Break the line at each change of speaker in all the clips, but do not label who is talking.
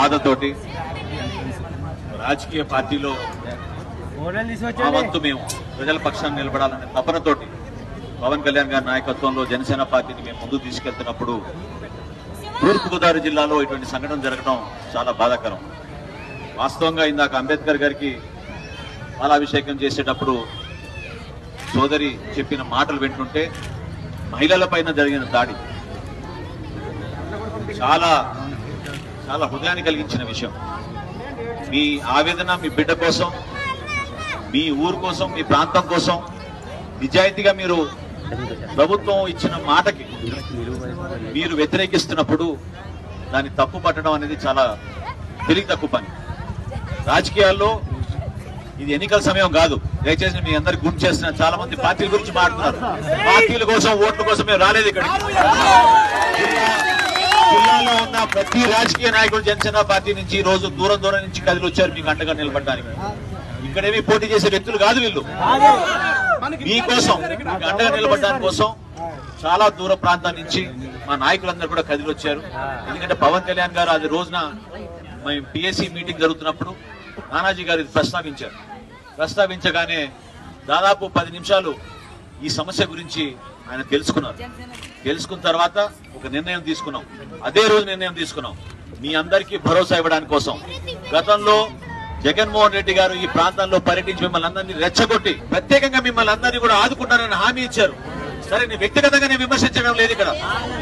బాధతోటి రాజకీయ పార్టీలో ఆ వంతు మేము ప్రజల పక్షాన్ని నిలబడాలనే తపనతోటి పవన్ కళ్యాణ్ గారి నాయకత్వంలో జనసేన పార్టీని మేము ముందుకు తీసుకెళ్తున్నప్పుడు తూర్పుగోదావరి జిల్లాలో ఇటువంటి సంఘటన జరగడం చాలా బాధాకరం. వాస్తవంగా ఇందాక అంబేద్కర్ గారికి పాలాభిషేకం చేసేటప్పుడు సోదరి చెప్పిన మాటలు వింటుంటే మహిళల పైన జరిగిన దాడి చాలా చాలా హృదయాన్ని కలిగించిన విషయం. మీ ఆవేదన మీ బిడ్డ కోసం, మీ ఊరు కోసం, మీ ప్రాంతం కోసం నిజాయితీగా మీరు ప్రభుత్వం ఇచ్చిన మాటకి మీరు వ్యతిరేకిస్తున్నప్పుడు దాన్ని తప్పు పట్టడం అనేది చాలా తెలివి తక్కువ పని. రాజకీయాల్లో ఇది ఎన్నికల సమయం కాదు. దయచేసి మీ అందరికి గుర్తు చేస్తున్నా, చాలా మంది పార్టీల గురించి మాట్లాడుతున్నారు. పార్టీల కోసం, ఓట్ల కోసం మేము రాలేదు ఇక్కడికి. జిల్లాలో ఉన్న ప్రతి రాజకీయ నాయకుడు జనసేన పార్టీ నుంచి ఈ రోజు దూరం దూరం నుంచి కదిలి వచ్చారు మీకు అండగా నిలబడడానికి. ఇక్కడేమి పోటీ చేసే వ్యక్తులు కాదు వీళ్ళు. మీకోసం, మీకు అండగా నిలబడడానికి కోసం చాలా దూర ప్రాంతాల నుంచి మా నాయకులందరూ కూడా కదిలి వచ్చారు. ఎందుకంటే పవన్ కళ్యాణ్ గారు అది రోజున మేము పిఎస్సి మీటింగ్ జరుగుతున్నప్పుడు నానాజీ గారు ఇది ప్రస్తావించగానే దాదాపు 10 నిమిషాలు ఈ సమస్య గురించి ఆయన తెలుసుకున్న తర్వాత ఒక నిర్ణయం తీసుకున్నాం. అదే రోజు నిర్ణయం తీసుకున్నాం, మీ అందరికీ భరోసా ఇవ్వడానికి కోసం. గతంలో జగన్మోహన్ రెడ్డి గారు ఈ ప్రాంతంలో పర్యటించి మిమ్మల్ని అందరినీ రెచ్చగొట్టి ప్రత్యేకంగా మిమ్మల్ని అందరినీ కూడా ఆదుకుంటారని హామీ ఇచ్చారు. సరే, నేను వ్యక్తిగతంగా నేను విమర్శించడం లేదు. ఇక్కడ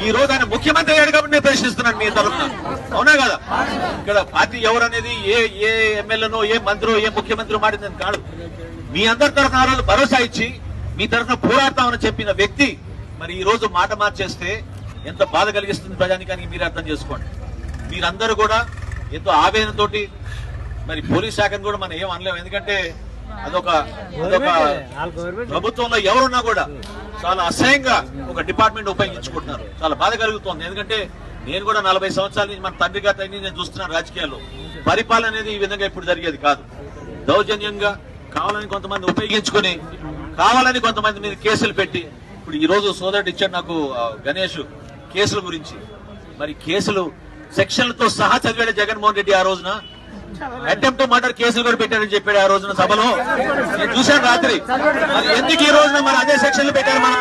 ఈ రోజు ఆయన ముఖ్యమంత్రి అయ్యాడు కాబట్టి నేను ప్రశ్నిస్తున్నాను మీ తరఫున. అవునా కదా? ఇక్కడ పార్టీ ఎవరనేది ఏ ఎమ్మెల్యేనో, ఏ మంత్రో, ఏ ముఖ్యమంత్రి మాడిందని కాదు. మీ అందరి తరఫున ఆ రోజు భరోసా ఇచ్చి మీ తరఫున పోరాడతామని చెప్పిన వ్యక్తి మరి ఈ రోజు మాట మార్చేస్తే ఎంత బాధ కలిగిస్తుంది ప్రజానికానికి మీరు అర్థం చేసుకోండి. మీరందరూ కూడా ఎంతో ఆవేదనతోటి, మరి పోలీస్ శాఖను కూడా మనం ఏం అనలేము. ఎందుకంటే అదొక ప్రభుత్వంలో ఎవరున్నా కూడా చాలా అసహ్యంగా ఒక డిపార్ట్మెంట్ ఉపయోగించుకుంటున్నారు. చాలా బాధ కలుగుతోంది. ఎందుకంటే నేను కూడా 40 సంవత్సరాల నుంచి మన తండ్రి గారి నేను చూస్తున్నాను రాజకీయాల్లో. పరిపాలన అనేది ఈ విధంగా ఇప్పుడు జరిగేది కాదు. దౌర్జన్యంగా కావాలని కొంతమంది ఉపయోగించుకుని, కావాలని కొంతమంది మీద కేసులు పెట్టి, ఇప్పుడు ఈ రోజు సోదరుడు ఇచ్చాడు నాకు గణేష్ కేసుల గురించి. మరి కేసులు సెక్షన్లతో సహా చదివాడు జగన్మోహన్ రెడ్డి. ఆ రోజున అటెంప్ట్ మర్డర్ కేసులు కూడా పెట్టారని చెప్పాడు ఆ రోజున సభలో. నేను చూశాను రాత్రి. మరి ఎందుకు ఈ రోజున మరి అదే సెక్షన్లు పెట్టారు? మనం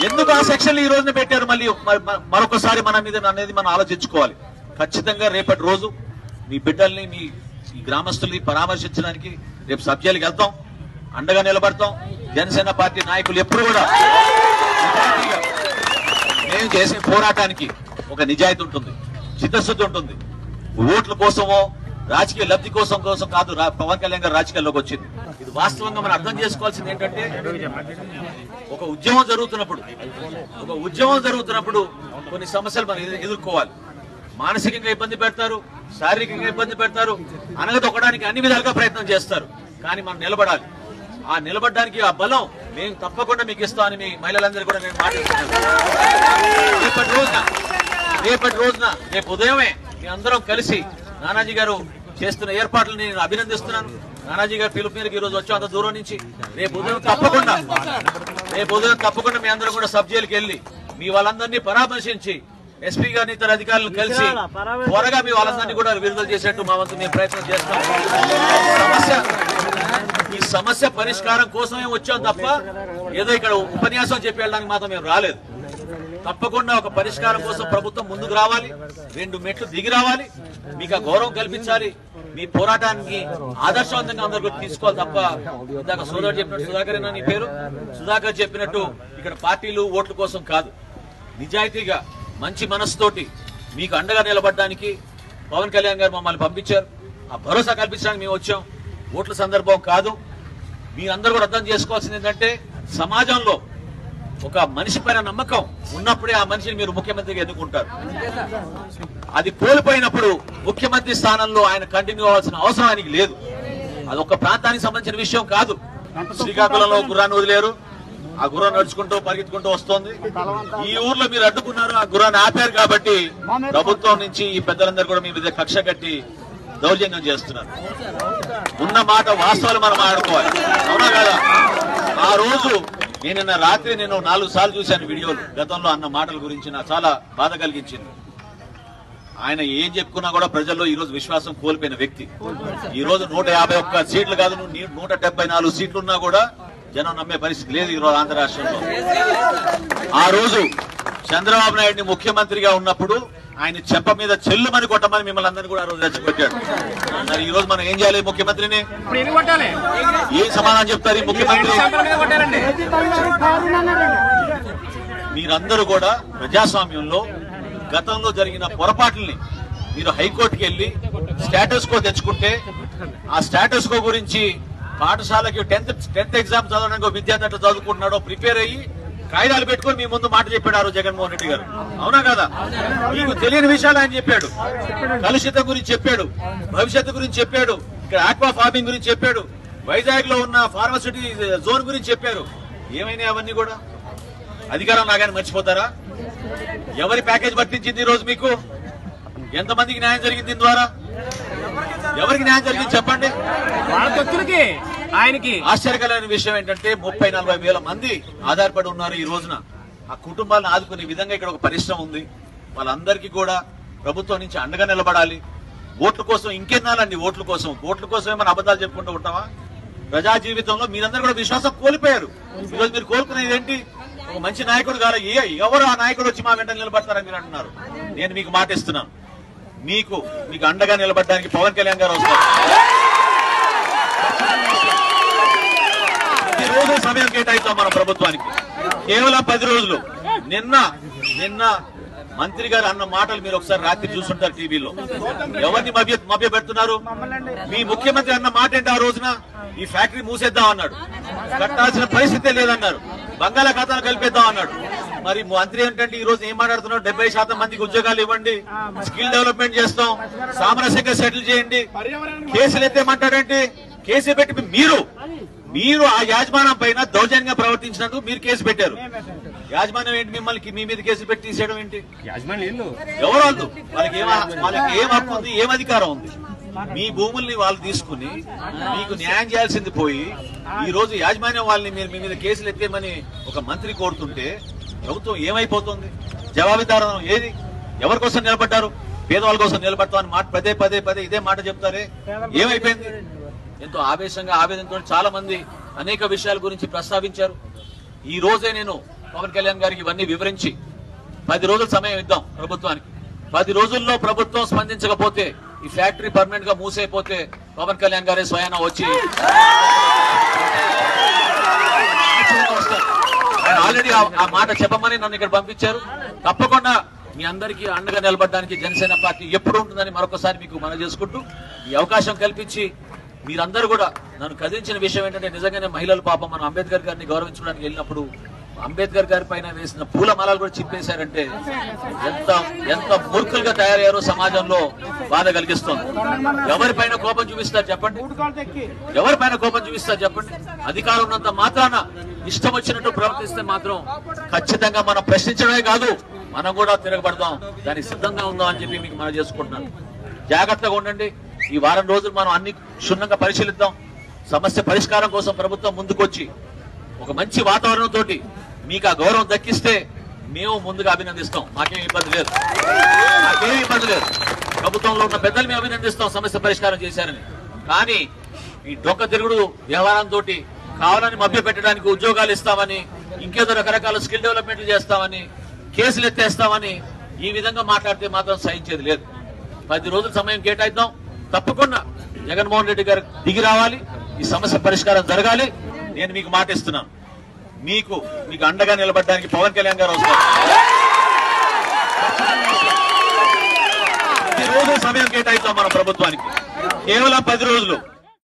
ఎందుకు ఆ సెక్షన్లు ఈ రోజున పెట్టారు? మళ్ళీ మరొకసారి మన మీద అనేది మనం ఆలోచించుకోవాలి. ఖచ్చితంగా రేపటి రోజు మీ బిడ్డల్ని, మీ గ్రామస్తుల్ని పరామర్శించడానికి రేపు సబ్జెక్టులకు వెళ్తాం, అండగా నిలబడతాం. జనసేన పార్టీ నాయకులు ఎప్పుడు కూడా మేము చేసే పోరాటానికి ఒక నిజాయితీ ఉంటుంది, చిత్తశుద్ధి ఉంటుంది. ఓట్ల కోసమో రాజకీయ లబ్ధి కోసం కాదు పవన్ కళ్యాణ్ గారు రాజకీయాల్లోకి వచ్చింది. ఇది వాస్తవంగా మనం అర్థం చేసుకోవాల్సింది ఏంటంటే, ఒక ఉద్యమం జరుగుతున్నప్పుడు కొన్ని సమస్యలు మనం ఎదుర్కోవాలి. మానసికంగా ఇబ్బంది పెడతారు, శారీరకంగా ఇబ్బంది పెడతారు, అనగదొక్కడానికి అన్ని విధాలుగా ప్రయత్నం చేస్తారు. కానీ మనం నిలబడాలి. ఆ నిలబడడానికి ఆ బలం మేము తప్పకుండా మీకు ఇస్తామని మీ మహిళలందరూ కూడా నేను మాట్లాడుతున్నాను. రేపటి రోజున రేపు ఉదయమే మీ అందరం కలిసి నానాజీ గారు చేస్తున్న ఏర్పాట్లను నేను అభినందిస్తున్నాను. నానాజీ గారు పిలుపు మేరకు ఈ రోజు వచ్చాం అంత దూరం నుంచి. రేపు ఉదయం తప్పకుండా మీ అందరూ కూడా సబ్ జైలుకి వెళ్ళి మీ వాళ్ళందరినీ పరామర్శించి ఎస్పీ గారిని, ఇతర అధికారులను కలిసి త్వరగా మీ వాళ్ళందరినీ కూడా విడుదల చేసేట్టు మా వంతు మేము ప్రయత్నం చేస్తాం. ఈ సమస్య పరిష్కారం కోసమే వచ్చాం తప్ప ఏదో ఇక్కడ ఉపన్యాసం చెప్పి వెళ్ళడానికి మాత్రం మేము రాలేదు. తప్పకుండా ఒక పరిష్కారం కోసం ప్రభుత్వం ముందుకు రావాలి, 2 మెట్లు దిగి రావాలి, మీకు ఆ గౌరవం కల్పించాలి. మీ పోరాటానికి ఆదర్శవంతంగా అందరూ తీసుకోవాలి తప్ప ఇందాక సోదరుడు చెప్పినట్టు, సుధాకర్ నీ పేరు, సుధాకర్ చెప్పినట్టు ఇక్కడ పార్టీలు ఓట్ల కోసం కాదు. నిజాయితీగా మంచి మనసుతోటి మీకు అండగా నిలబడడానికి పవన్ కళ్యాణ్ గారు మమ్మల్ని పంపించారు. ఆ భరోసా కల్పించడానికి మేము వచ్చాం. ఓట్ల సందర్భం కాదు. మీరందరూ కూడా అర్థం చేసుకోవాల్సింది ఏంటంటే, సమాజంలో ఒక మనిషి పైన నమ్మకం ఉన్నప్పుడే ఆ మనిషిని మీరు ముఖ్యమంత్రిగా ఎన్నుకుంటారు. అది కోల్పోయినప్పుడు ముఖ్యమంత్రి స్థానంలో ఆయన కంటిన్యూ అవ్వాల్సిన అవసరం ఆయనకి లేదు. అది ఒక ప్రాంతానికి సంబంధించిన విషయం కాదు. శ్రీకాకుళంలో గుర్రాన్ని వదిలేరు, ఆ గుర్రం నడుచుకుంటూ పరిగెత్తుకుంటూ వస్తోంది. ఈ ఊర్లో మీరు అడ్డుకున్నారు, ఆ గుర్రాన్ని ఆపారు కాబట్టి ప్రభుత్వం నుంచి ఈ పెద్దలందరూ కూడా మీ మీద కక్ష కట్టి దౌర్జన్యం చేస్తున్నారు. ఉన్న మాట వాస్తవాలు మనం ఆడుకోవాలి. అవునా కదా? ఆ రోజు నిన్న రాత్రి 4 సార్లు చూశాను వీడియోలు. గతంలో అన్న మాటల గురించి నాకు చాలా బాధ కలిగించింది. ఆయన ఏం చెప్పుకున్నా కూడా ప్రజల్లో ఈ రోజు విశ్వాసం కోల్పోయిన వ్యక్తి. ఈ రోజు 151 సీట్లు కాదు, 174 సీట్లున్నా కూడా జనం నమ్మే పరిస్థితి లేదు ఈ రోజు ఆంధ్ర రాష్ట్రంలో. ఆ రోజు చంద్రబాబు నాయుడిని ముఖ్యమంత్రిగా ఉన్నప్పుడు ఆయన చెంప మీద చెల్లుమని కొట్టమని మిమ్మల్ని అందరినీ కూడా ఆ రోజు రెచ్చగొట్టాడు. మరి ఈ రోజు మనం ఏం చేయాలి? ముఖ్యమంత్రిని ఏం సమాధానం చెప్తారు ఈ ముఖ్యమంత్రి? మీరందరూ కూడా ప్రజాస్వామ్యంలో గతంలో జరిగిన పొరపాట్లని మీరు హైకోర్టుకి వెళ్లి స్టేటస్ కో తెచ్చుకుంటే ఆ స్టేటస్ కో గురించి పాఠశాలకి 10th ఎగ్జామ్ చదవడానికి విద్యార్థి అట్లా చదువుకుంటున్నాడో ప్రిపేర్ అయ్యి కాయిదాలు పెట్టుకుని మీ ముందు మాట చెప్పాడు ఆ రోజు జగన్మోహన్ రెడ్డి గారు. అవునా కదా? మీకు తెలియని విషయాలు ఆయన చెప్పాడు. కలుషితం గురించి చెప్పాడు, భవిష్యత్తు గురించి చెప్పాడు, ఇక్కడ ఆక్వా ఫార్మింగ్ గురించి చెప్పాడు, వైజాగ్ లో ఉన్న ఫార్మసిటీ జోన్ గురించి చెప్పారు. ఏమైనా అవన్నీ కూడా అధికారం లాగానే మర్చిపోతారా? ఎవరి ప్యాకేజ్ వర్తించింది ఈ రోజు? మీకు ఎంతమందికి న్యాయం జరిగింది దీని ద్వారా? ఎవరికి న్యాయం జరిగింది చెప్పండి. ఆయనకి ఆశ్చర్యకరమైన విషయం ఏంటంటే 30-40 వేల మంది ఆధారపడి ఉన్నారు ఈ రోజున. ఆ కుటుంబాలను ఆదుకునే విధంగా ఇక్కడ ఒక పరిశ్రమ ఉంది. వాళ్ళందరికీ కూడా ప్రభుత్వం నుంచి అండగా నిలబడాలి. ఓట్ల కోసం ఇంకెన్నాలండి? ఓట్ల కోసం ఏమైనా అబద్ధాలు చెప్పుకుంటూ ఉంటావా? ప్రజా జీవితంలో మీరందరూ కూడా విశ్వాసం కోల్పోయారు. ఈరోజు మీరు కోలుకునేది ఏంటి? ఒక మంచి నాయకుడు కాదు. ఎవరు ఆ నాయకుడు వచ్చి మా వెంట నిలబడతారని మీరు అంటున్నారు. నేను మీకు మాట ఇస్తున్నాను, మీకు అండగా నిలబడడానికి పవన్ కళ్యాణ్ గారు వస్తారు. ప్రతిరోజు సమయం కేటాయిస్తాం మన ప్రభుత్వానికి. కేవలం 10 రోజులు. నిన్న మంత్రి గారు అన్న మాటలు మీరు ఒకసారి రాత్రి చూస్తుంటారు టీవీలో. ఎవరిని మభ్య పెడుతున్నారు? మీ ముఖ్యమంత్రి అన్న మాట ఏంటి? ఆ రోజున ఈ ఫ్యాక్టరీ మూసేద్దాం అన్నాడు, కట్టాల్సిన పరిస్థితే లేదన్నారు, బంగాళాఖాతాలు కలిపేద్దాం అన్నాడు. మరి మంత్రి ఏంటంటే ఈ రోజు ఏం మాట్లాడుతున్నాడు? 70% మందికి ఉద్యోగాలు ఇవ్వండి, స్కిల్ డెవలప్మెంట్ చేస్తాం, సామరస్యంగా సెటిల్ చేయండి, కేసులు ఎత్తేమంటాడంటే కేసు పెట్టి మీరు ఆ యాజమాన్యం పైన దౌర్జన్యంగా ప్రవర్తించినందుకు మీరు కేసు పెట్టారు. యాజమాన్యం ఏంటి మిమ్మల్ని మీ మీద కేసు పెట్టి తీసేయడం ఏంటి? ఎవరు వాళ్ళు? వాళ్ళకి ఏం హక్కు ఉంది? ఏం అధికారం ఉంది? మీ భూముల్ని వాళ్ళు తీసుకుని మీకు న్యాయం చేయాల్సింది పోయి ఈ రోజు యాజమాన్యం వాళ్ళని మీ మీద కేసులు ఎత్తేమని ఒక మంత్రి కోరుతుంటే ప్రభుత్వం ఏమైపోతుంది? జవాబుదారం ఏది? ఎవరి కోసం నిలబడ్డారు? పేదవాళ్ళ కోసం నిలబడతామని మాట పదే ఇదే మాట చెప్తారే. ఏమైపోయింది? ఎంతో ఆవేదనతో చాలా మంది అనేక విషయాల గురించి ప్రస్తావించారు. ఈ రోజే నేను పవన్ కళ్యాణ్ గారికి ఇవన్నీ వివరించి 10 రోజుల సమయం ఇద్దాం ప్రభుత్వానికి. 10 రోజుల్లో ప్రభుత్వం స్పందించకపోతే ఈ ఫ్యాక్టరీ పర్మనెంట్ గా మూసైపోతే పవన్ కళ్యాణ్ గారే స్వయాన వచ్చి ఆయన ఆల్రెడీ ఆ మాట చెప్పమని నన్ను ఇక్కడ పంపించారు. తప్పకుండా మీ అందరికీ అండగా నిలబడడానికి జనసేన పార్టీ ఎప్పుడు ఉంటుందని మరొకసారి మీకు మనవి చేసుకుంటూ ఈ అవకాశం కల్పించి మీరందరూ కూడా నన్ను కదిలించిన విషయం ఏంటంటే నిజంగానే మహిళలు పాపం మనం అంబేద్కర్ గారిని గౌరవించడానికి వెళ్ళినప్పుడు అంబేద్కర్ గారి పైన వేసిన పూల మాలలు కూడా చింపేశారంటే ఎంత మూర్ఖులుగా తయారయ్యారో సమాజంలో బాధ కలిగిస్తుంది. ఎవరిపైన కోపం చూపిస్తారు చెప్పండి? ఎవరిపైన కోపం చూపిస్తారు చెప్పండి? అధికారం ఉన్నంత మాత్రాన ఇష్టం వచ్చినట్టు ప్రవర్తిస్తే మాత్రం ఖచ్చితంగా మనం ప్రశ్నించడమే కాదు, మనం కూడా తిరగబడదాం, దానికి సిద్ధంగా ఉందాం అని చెప్పి మీకు మనం చేసుకుంటున్నాను. జాగ్రత్తగా ఉండండి. ఈ వారం రోజులు మనం అన్ని క్షుణ్ణంగా పరిశీలిద్దాం. సమస్య పరిష్కారం కోసం ప్రభుత్వం ముందుకొచ్చి ఒక మంచి వాతావరణంతో మీకు ఆ గౌరవం దక్కిస్తే మేము ముందుగా అభినందిస్తాం. మాకేం ఇబ్బంది లేదు. ప్రభుత్వంలో ఉన్న పెద్దలు మేము అభినందిస్తాం సమస్య పరిష్కారం చేశారని. కానీ ఈ డొక్క తిరుగుడు వ్యవహారంతో కావాలని మభ్య పెట్టడానికి ఉద్యోగాలు ఇస్తామని, ఇంకేదో రకరకాల స్కిల్ డెవలప్మెంట్లు చేస్తామని, కేసులు ఎత్తేస్తామని ఈ విధంగా మాట్లాడితే మాత్రం సహించేది లేదు. 10 రోజుల సమయం కేటాయిద్దాం. తప్పకుండా జగన్మోహన్ రెడ్డి గారు దిగి రావాలి, ఈ సమస్య పరిష్కారం జరగాలి. నేను మీకు మాట ఇస్తున్నాను, మీకు అండగా నిలబడడానికి పవన్ కళ్యాణ్ గారు వస్తారు. ప్రతిరోజు సమయం కేటాయిస్తాం మన ప్రభుత్వానికి. కేవలం 10 రోజులు.